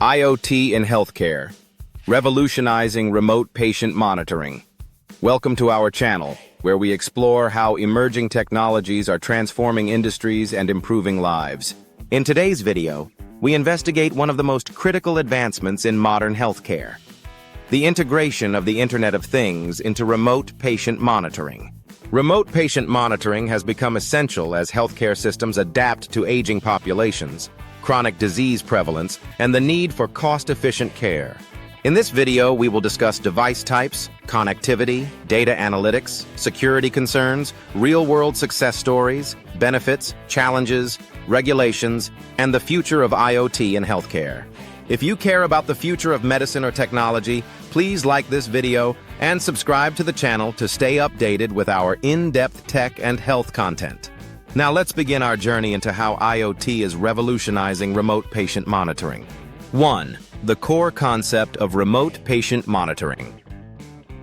IoT in healthcare, revolutionizing remote patient monitoring. Welcome to our channel, where we explore how emerging technologies are transforming industries and improving lives. In today's video, we investigate one of the most critical advancements in modern healthcare: the integration of the Internet of Things into remote patient monitoring. Remote patient monitoring has become essential as healthcare systems adapt to aging populations, chronic disease prevalence, and the need for cost-efficient care. In this video, we will discuss device types, connectivity, data analytics, security concerns, real-world success stories, benefits, challenges, regulations, and the future of IoT in healthcare. If you care about the future of medicine or technology, please like this video and subscribe to the channel to stay updated with our in-depth tech and health content. Now let's begin our journey into how IoT is revolutionizing remote patient monitoring. 1. The core concept of remote patient monitoring.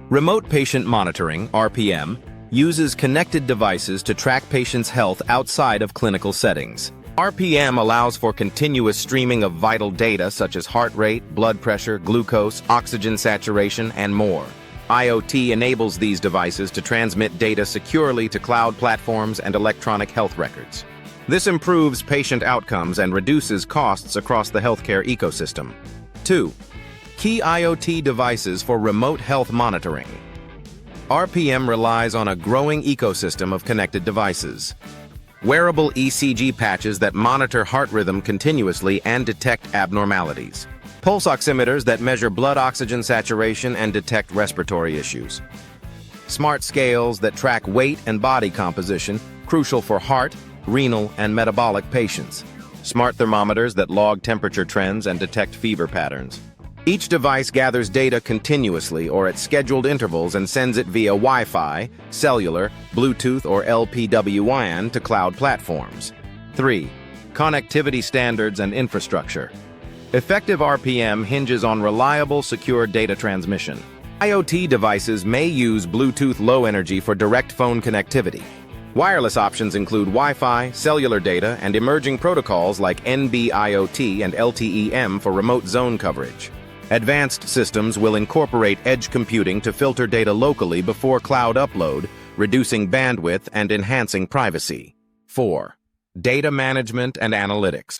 Remote patient monitoring, RPM, uses connected devices to track patients' health outside of clinical settings. RPM allows for continuous streaming of vital data such as heart rate, blood pressure, glucose, oxygen saturation, and more. IoT enables these devices to transmit data securely to cloud platforms and electronic health records. This improves patient outcomes and reduces costs across the healthcare ecosystem. 2. Key IoT devices for remote health monitoring. RPM relies on a growing ecosystem of connected devices. Wearable ECG patches that monitor heart rhythm continuously and detect abnormalities. Pulse oximeters that measure blood oxygen saturation and detect respiratory issues. Smart scales that track weight and body composition, crucial for heart, renal, and metabolic patients. Smart thermometers that log temperature trends and detect fever patterns. Each device gathers data continuously or at scheduled intervals and sends it via Wi-Fi, cellular, Bluetooth, or LPWAN to cloud platforms. 3. Connectivity standards and infrastructure. Effective RPM hinges on reliable, secure data transmission. IoT devices may use Bluetooth Low Energy for direct phone connectivity. Wireless options include Wi-Fi, cellular data, and emerging protocols like NB-IoT and LTE-M for remote zone coverage. Advanced systems will incorporate edge computing to filter data locally before cloud upload, reducing bandwidth and enhancing privacy. 4. Data management and analytics.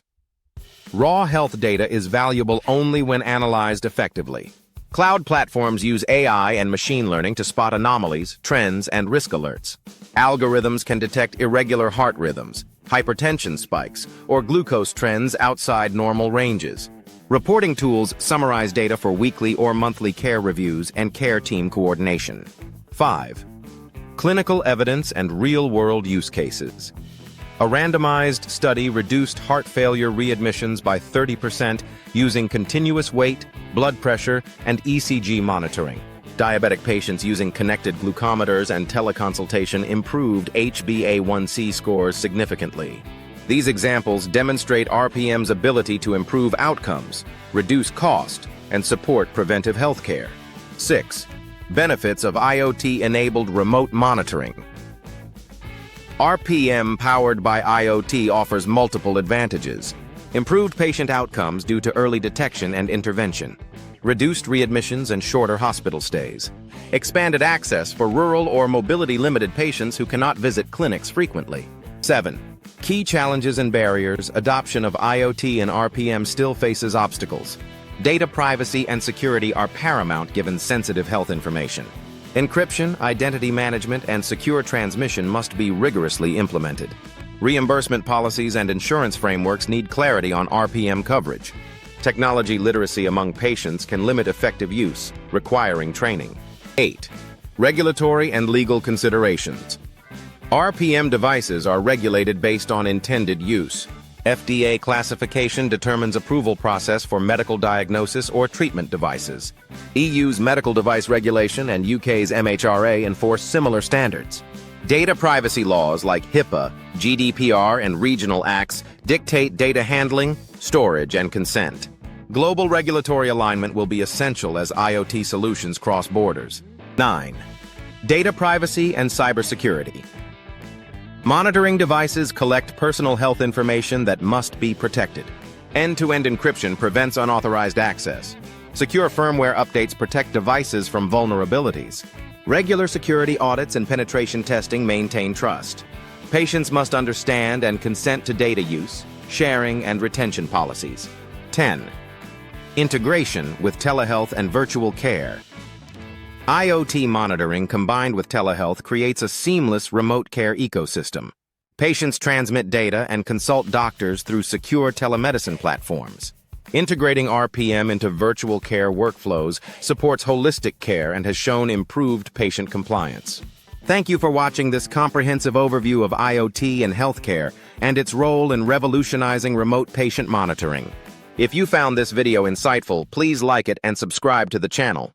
Raw health data is valuable only when analyzed effectively. Cloud platforms use AI and machine learning to spot anomalies, trends, and risk alerts. Algorithms can detect irregular heart rhythms, hypertension spikes, or glucose trends outside normal ranges. Reporting tools summarize data for weekly or monthly care reviews and care team coordination. 5. Clinical evidence and real-world use cases. A randomized study reduced heart failure readmissions by 30% using continuous weight, blood pressure, and ECG monitoring. Diabetic patients using connected glucometers and teleconsultation improved HbA1c scores significantly. These examples demonstrate RPM's ability to improve outcomes, reduce cost, and support preventive healthcare. 6. Benefits of IoT-enabled remote monitoring. RPM powered by IoT offers multiple advantages. Improved patient outcomes due to early detection and intervention. Reduced readmissions and shorter hospital stays. Expanded access for rural or mobility-limited patients who cannot visit clinics frequently. 7. Key challenges and barriers. Adoption of IoT and RPM still faces obstacles. Data privacy and security are paramount given sensitive health information. Encryption, identity management, and secure transmission must be rigorously implemented. Reimbursement policies and insurance frameworks need clarity on RPM coverage. Technology literacy among patients can limit effective use, requiring training. 8. Regulatory and legal considerations. RPM devices are regulated based on intended use. FDA classification determines approval process for medical diagnosis or treatment devices. EU's medical device regulation and UK's MHRA enforce similar standards. Data privacy laws like HIPAA, GDPR, and regional acts dictate data handling, storage, and consent. Global regulatory alignment will be essential as IoT solutions cross borders. 9. Data privacy and cybersecurity. Monitoring devices collect personal health information that must be protected. End-to-end encryption prevents unauthorized access. Secure firmware updates protect devices from vulnerabilities. Regular security audits and penetration testing maintain trust. Patients must understand and consent to data use, sharing, and retention policies. 10. Integration with telehealth and virtual care. IoT monitoring combined with telehealth creates a seamless remote care ecosystem. Patients transmit data and consult doctors through secure telemedicine platforms. Integrating RPM into virtual care workflows supports holistic care and has shown improved patient compliance. Thank you for watching this comprehensive overview of IoT and healthcare and its role in revolutionizing remote patient monitoring. If you found this video insightful, please like it and subscribe to the channel.